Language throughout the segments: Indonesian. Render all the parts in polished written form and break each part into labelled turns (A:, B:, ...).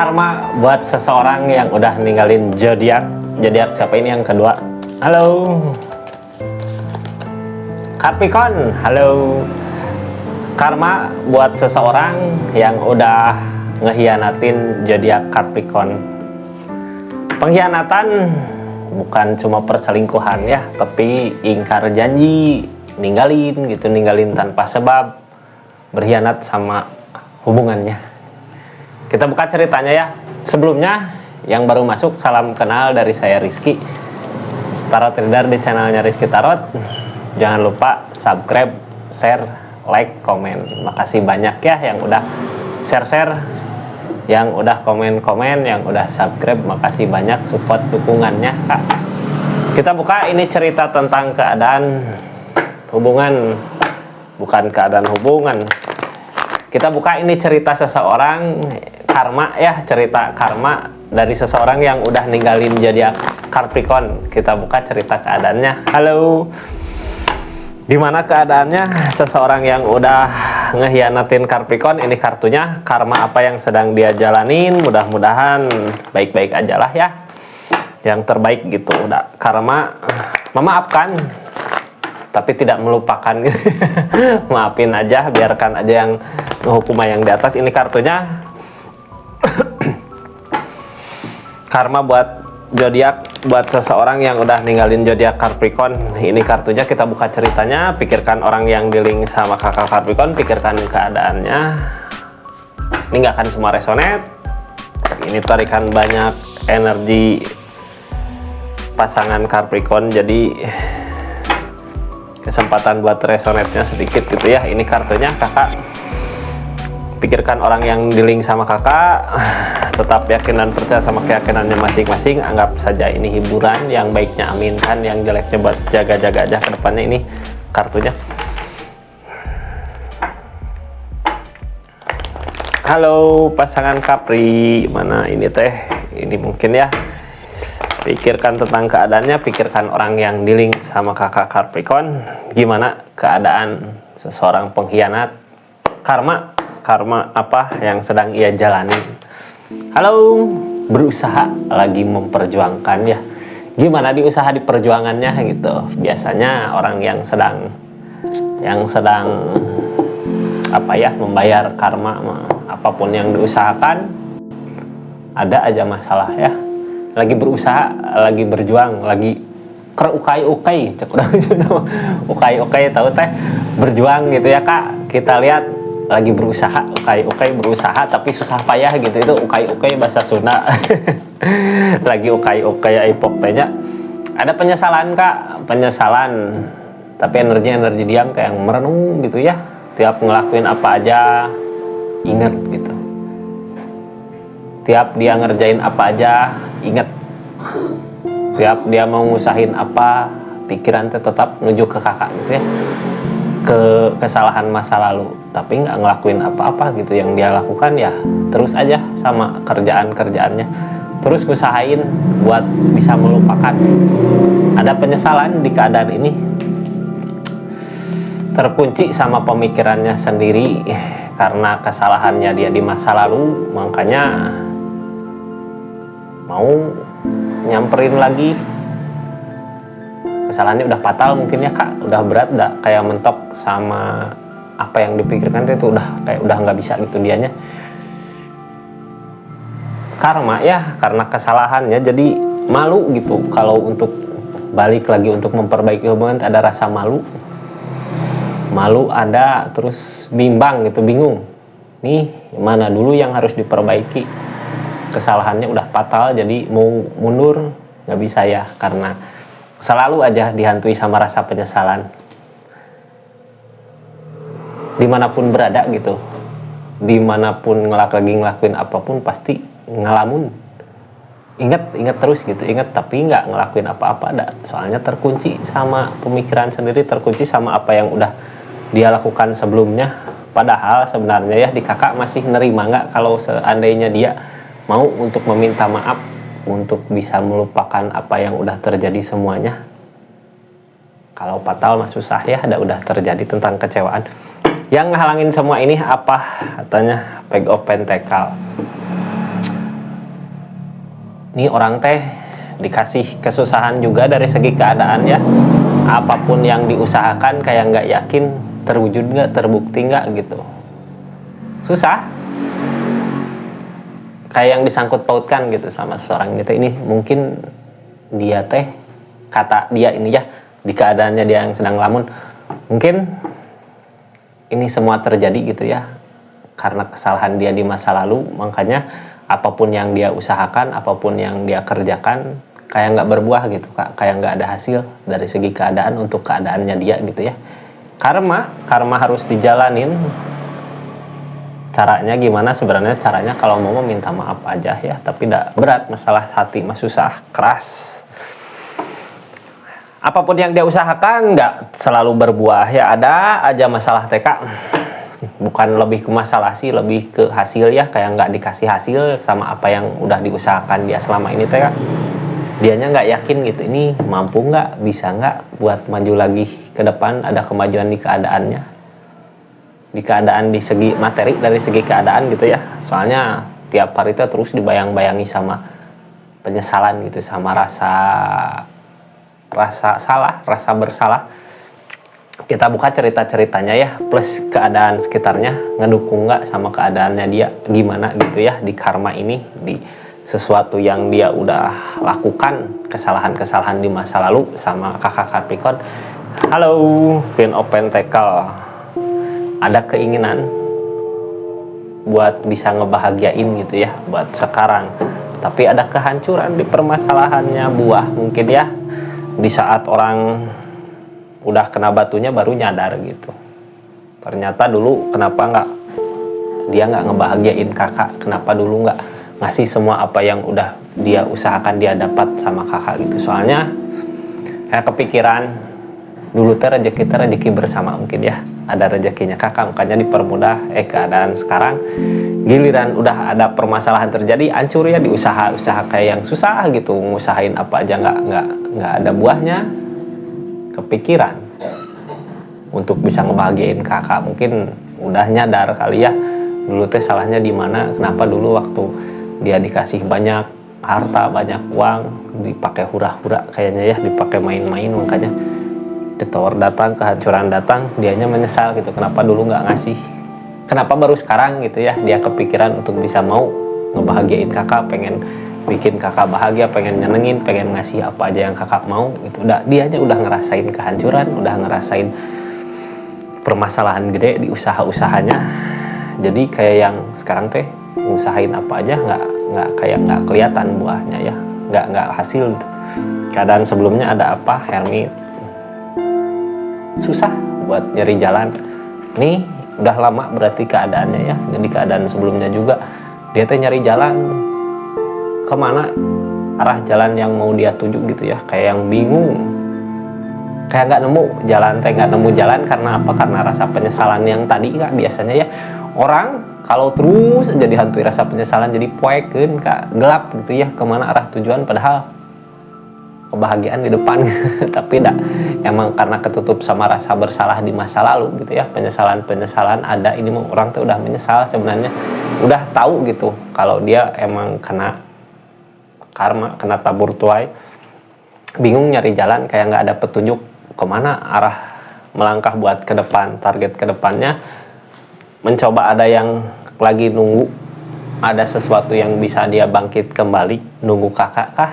A: Karma buat seseorang yang udah ninggalin zodiak. Zodiak siapa ini yang kedua? Halo. Capricorn, halo. Karma buat seseorang yang udah ngehianatin zodiak Capricorn. Pengkhianatan bukan cuma perselingkuhan ya, tapi ingkar janji, ninggalin tanpa sebab, berkhianat sama hubungannya. Kita buka ceritanya ya. Sebelumnya, yang baru masuk, salam kenal dari saya Rizky, Tarot Reader di channelnya Rizky Tarot. Jangan lupa subscribe, share, like, komen. Makasih banyak ya yang udah share, yang udah komen, yang udah subscribe. Makasih banyak support dukungannya, Kak. Kita buka, ini cerita tentang keadaan hubungan, bukan keadaan hubungan. Kita buka, ini cerita seseorang, karma ya, cerita karma dari seseorang yang udah ninggalin zodiak Capricorn. Kita buka cerita keadaannya. Halo. Dimana keadaannya seseorang yang udah ngehianatin Capricorn? Ini kartunya, karma apa yang sedang dia jalanin. Mudah-mudahan baik-baik aja lah ya, yang terbaik gitu. Udah karma memaafkan tapi tidak melupakan. Maafin aja, biarkan aja yang hukum yang di atas. Ini kartunya. Karma buat zodiak, buat seseorang yang udah ninggalin zodiak Capricorn. Ini kartunya, kita buka ceritanya. Pikirkan orang yang dealing sama kakak Capricorn, pikirkan keadaannya. Ini nggak akan semua resonate. Ini tarikan banyak energi pasangan Capricorn, jadi kesempatan buat resonate-nya sedikit gitu ya. Ini kartunya, kakak. Pikirkan orang yang dealing sama kakak, tetap yakin dan percaya sama keyakinannya masing-masing. Anggap saja ini hiburan, yang baiknya aminkan, yang jeleknya buat jaga-jaga aja ke depannya. Ini kartunya. Halo pasangan Capri, mana ini teh? Ini mungkin ya. Pikirkan tentang keadaannya, pikirkan orang yang dealing sama kakak Capricorn. Gimana keadaan seseorang pengkhianat? Karma apa yang sedang ia jalani? Halo, berusaha lagi memperjuangkan ya. Gimana di usaha di perjuangannya gitu. Biasanya orang yang sedang apa ya, membayar karma, apapun yang diusahakan ada aja masalah ya. Lagi berusaha, lagi berjuang, lagi ukai cek ukai tahu teh, berjuang gitu ya Kak. Kita lihat lagi berusaha, ukai berusaha tapi susah payah gitu. Itu ukai bahasa Sunda. Lagi ukai aipok tanya. Ada penyesalan Kak, penyesalan, tapi energi diam kayak yang merenung gitu ya. Tiap ngelakuin apa aja inget gitu. Tiap dia ngerjain apa aja inget. Tiap dia mau ngusahin apa, pikiran tetap menuju ke kakak gitu ya, ke kesalahan masa lalu, tapi nggak ngelakuin apa-apa gitu. Yang dia lakukan ya terus aja sama kerjaannya, terus usahain buat bisa melupakan. Ada penyesalan di keadaan ini, terkunci sama pemikirannya sendiri karena kesalahannya dia di masa lalu. Makanya mau nyamperin lagi, kesalahannya udah fatal mungkin ya Kak, udah berat, udah kayak mentok sama apa yang dipikirkan itu, udah kayak udah nggak bisa gitu dianya. Karma ya, karena kesalahannya jadi malu gitu. Kalau untuk balik lagi untuk memperbaiki hubungan ada rasa malu ada, terus bimbang gitu, bingung nih mana dulu yang harus diperbaiki. Kesalahannya udah fatal, jadi mau mundur nggak bisa ya, karena selalu aja dihantui sama rasa penyesalan. Dimanapun berada gitu, dimanapun ngelakuin apapun pasti ngalamun. Ingat terus gitu, ingat tapi nggak ngelakuin apa-apa. Soalnya terkunci sama pemikiran sendiri, terkunci sama apa yang udah dia lakukan sebelumnya. Padahal sebenarnya ya di kakak masih nerima nggak kalau seandainya dia mau untuk meminta maaf, untuk bisa melupakan apa yang udah terjadi semuanya. Kalau fatal mah susah ya, udah terjadi tentang kecewaan. Yang ngehalangin semua ini apa? Katanya Page of Pentacle. Ini orang teh dikasih kesusahan juga dari segi keadaan ya, apapun yang diusahakan kayak nggak yakin terwujud nggak, terbukti nggak gitu, susah. Kayak yang disangkut pautkan gitu sama seorang gitu. Ini mungkin dia teh, kata dia ini ya, di keadaannya dia yang sedang lamun, mungkin ini semua terjadi gitu ya karena kesalahan dia di masa lalu. Makanya apapun yang dia usahakan, apapun yang dia kerjakan kayak nggak berbuah gitu Kak, kayak nggak ada hasil dari segi keadaan untuk keadaannya dia gitu ya. Karma harus dijalanin. Caranya gimana? Sebenarnya caranya kalau mau minta maaf aja ya, tapi tidak berat. Masalah hati mah susah, keras. Apapun yang dia usahakan nggak selalu berbuah ya, ada aja masalah TK. Bukan lebih ke masalah sih, lebih ke hasil ya, kayak nggak dikasih hasil sama apa yang udah diusahakan dia selama ini TK. Dianya nggak yakin gitu, ini mampu nggak, bisa nggak buat maju lagi ke depan, ada kemajuan di keadaannya, di keadaan di segi materi, dari segi keadaan gitu ya. Soalnya tiap hari itu terus dibayang-bayangi sama penyesalan gitu, sama rasa salah, rasa bersalah. Kita buka cerita-ceritanya ya, plus keadaan sekitarnya ngedukung nggak sama keadaannya dia gimana gitu ya di karma ini, di sesuatu yang dia udah lakukan, kesalahan-kesalahan di masa lalu sama kakak Capricorn. Halo Queen of Pentacle, ada keinginan buat bisa ngebahagiain gitu ya buat sekarang, tapi ada kehancuran di permasalahannya buah mungkin ya. Di saat orang udah kena batunya baru nyadar gitu, ternyata dulu kenapa dia nggak ngebahagiain kakak, kenapa dulu nggak ngasih semua apa yang udah dia usahakan dia dapat sama kakak gitu. Soalnya kayak kepikiran dulu teh rezeki bersama mungkin ya, ada rezekinya kakak, makanya dipermudah. Keadaan sekarang giliran udah ada permasalahan terjadi, hancur ya di usaha kayak yang susah gitu, ngusahain apa aja nggak ada buahnya. Kepikiran untuk bisa ngebahagiain kakak, mungkin udah nyadar kali ya dulu teh salahnya di mana, kenapa dulu waktu dia dikasih banyak harta, banyak uang, dipakai hura-hura kayaknya ya, dipakai main-main, makanya ditawar datang, kehancuran datang, dianya menyesal gitu, kenapa dulu nggak ngasih, kenapa baru sekarang gitu ya. Dia kepikiran untuk bisa mau ngebahagiain kakak, pengen bikin kakak bahagia, pengen nyenengin, pengen ngasih apa aja yang kakak mau gitu. Dianya udah ngerasain kehancuran, udah ngerasain permasalahan gede di usaha-usahanya. Jadi kayak yang sekarang teh ngusahain apa aja nggak kelihatan buahnya ya, nggak hasil gitu. Keadaan sebelumnya ada apa, Hermit, susah buat nyari jalan. Nih udah lama berarti keadaannya ya, jadi keadaan sebelumnya juga dia teh nyari jalan kemana, arah jalan yang mau dia tuju gitu ya, kayak yang bingung, kayak nggak nemu jalan teh, nggak nemu jalan karena apa? Karena rasa penyesalan yang tadi Kak. Biasanya ya orang kalau terus aja dihantui rasa penyesalan jadi poekeun Kak, gelap gitu ya, kemana arah tujuan, padahal kebahagiaan di depan. Tapi emang karena ketutup sama rasa bersalah di masa lalu gitu ya, penyesalan ada. Ini mau orang tuh udah menyesal sebenarnya, udah tahu gitu kalau dia emang kena karma, kena tabur tuai, bingung nyari jalan, kayak nggak ada petunjuk kemana arah melangkah buat ke depan, target ke depannya. Mencoba ada yang lagi nunggu, ada sesuatu yang bisa dia bangkit kembali, nunggu kakak kah?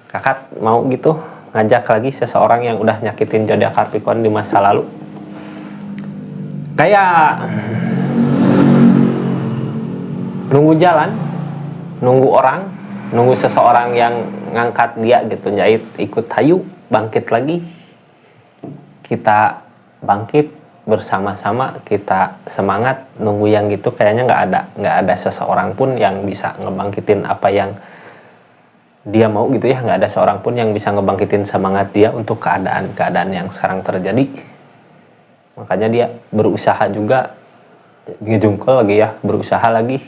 A: Kakak mau gitu ngajak lagi seseorang yang udah nyakitin zodiak Capricorn di masa lalu, kayak nunggu jalan, nunggu orang, nunggu seseorang yang ngangkat dia gitu, jahit ikut hayu bangkit lagi, kita bangkit bersama-sama, kita semangat nunggu yang gitu. Kayaknya nggak ada seseorang pun yang bisa ngebangkitin apa yang dia mau gitu ya, nggak ada seorang pun yang bisa ngebangkitin semangat dia untuk keadaan yang sekarang terjadi. Makanya dia berusaha juga, ngejungkel lagi ya, berusaha lagi,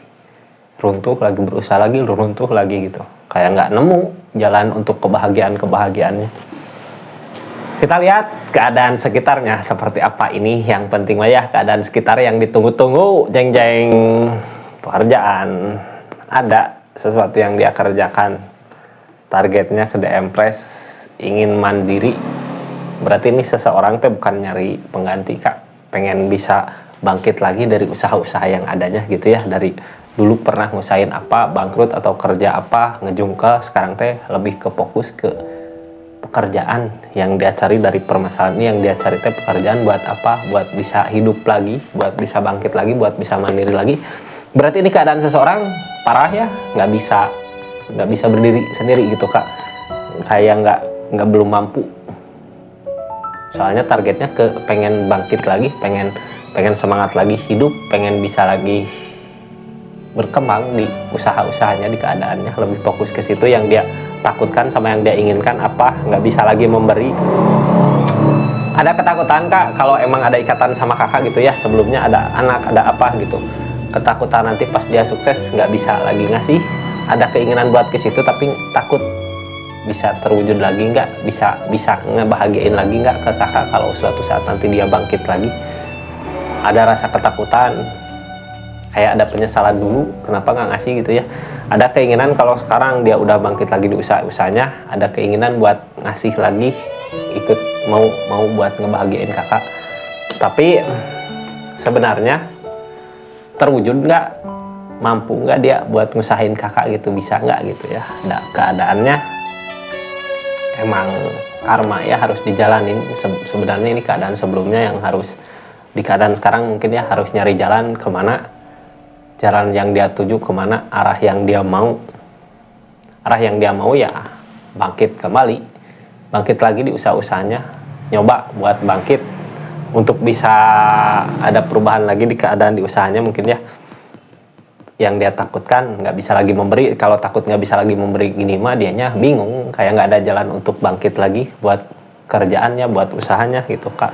A: runtuh lagi, berusaha lagi, runtuh lagi gitu, kayak nggak nemu jalan untuk kebahagiaannya. Kita lihat keadaan sekitarnya seperti apa ini. Yang penting mah ya keadaan sekitar yang ditunggu-tunggu, jeng-jeng. Pekerjaan ada, sesuatu yang dia kerjakan targetnya ke DM Press, ingin mandiri, berarti ini seseorang teh bukan nyari pengganti Kak, pengen bisa bangkit lagi dari usaha-usaha yang adanya gitu ya, dari dulu pernah ngusahain apa, bangkrut atau kerja apa, ngejungkel, sekarang teh lebih ke fokus ke pekerjaan yang dia cari dari permasalahan ini, yang dia cari teh pekerjaan buat apa, buat bisa hidup lagi, buat bisa bangkit lagi, buat bisa mandiri lagi. Berarti ini keadaan seseorang parah ya, nggak bisa berdiri sendiri gitu Kak, kayak nggak belum mampu, soalnya targetnya ke pengen bangkit lagi, pengen semangat lagi hidup, pengen bisa lagi berkembang di usaha-usahanya, di keadaannya, lebih fokus ke situ yang dia takutkan sama yang dia inginkan apa, nggak bisa lagi memberi. Ada ketakutan Kak, kalau emang ada ikatan sama kakak gitu ya, sebelumnya ada anak, ada apa gitu, ketakutan nanti pas dia sukses nggak bisa lagi ngasih, ada keinginan buat ke situ tapi takut bisa terwujud lagi, nggak bisa ngebahagiain lagi nggak ke kakak kalau suatu saat nanti dia bangkit lagi. Ada rasa ketakutan, kayak ada penyesalan dulu kenapa nggak ngasih gitu ya. Ada keinginan kalau sekarang dia udah bangkit lagi di usaha-usahanya, ada keinginan buat ngasih lagi, ikut mau buat ngebahagiain kakak. Tapi sebenarnya terwujud nggak, mampu nggak dia buat ngusahain kakak gitu, bisa nggak gitu ya. Ada keadaannya emang karma ya, harus dijalanin. Sebenarnya ini keadaan sebelumnya yang harus, di keadaan sekarang mungkin ya harus nyari jalan kemana, jalan yang dia tuju kemana, arah yang dia mau ya bangkit kembali, bangkit lagi di usaha-usahanya, nyoba buat bangkit untuk bisa ada perubahan lagi di keadaan di usahanya mungkin ya. Yang dia takutkan nggak bisa lagi memberi, kalau takut nggak bisa lagi memberi gini mah dianya bingung, kayak nggak ada jalan untuk bangkit lagi buat kerjaannya, buat usahanya gitu Kak.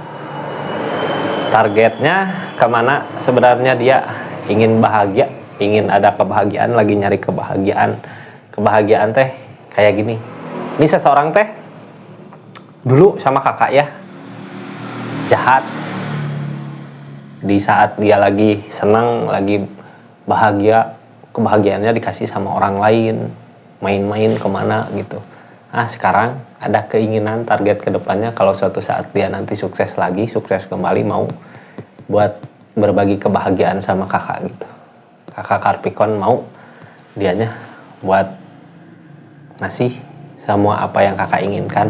A: Targetnya kemana sebenarnya, dia ingin bahagia, ingin ada kebahagiaan, lagi nyari kebahagiaan teh kayak gini. Ini seseorang teh dulu sama kakak ya jahat, di saat dia lagi senang, lagi bahagia, kebahagiaannya dikasih sama orang lain, main-main kemana gitu. Nah sekarang ada keinginan target kedepannya kalau suatu saat dia nanti sukses lagi, sukses kembali, mau buat berbagi kebahagiaan sama kakak gitu. Kakak Karpikon mau dianya buat ngasih semua apa yang kakak inginkan.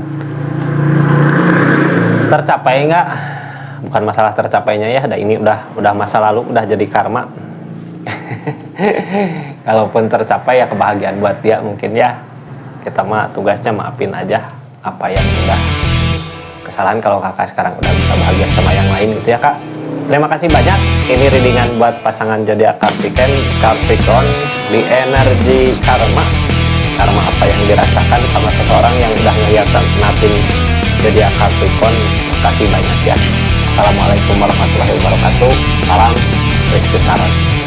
A: Tercapai nggak? Bukan masalah tercapainya ya, ini udah masa lalu, udah jadi karma. Kalaupun tercapai ya kebahagiaan buat dia mungkin ya, kita mah tugasnya maafin aja apa yang udah kesalahan. Kalau kakak sekarang udah bisa bahagia sama yang lain gitu ya Kak. Terima kasih banyak, ini readingan buat pasangan zodiak Capricorn di energi karma apa yang dirasakan sama seseorang yang udah ngeliatin zodiak Capricorn. Terima kasih banyak ya. Assalamualaikum warahmatullahi wabarakatuh. Salam Rizky Saran.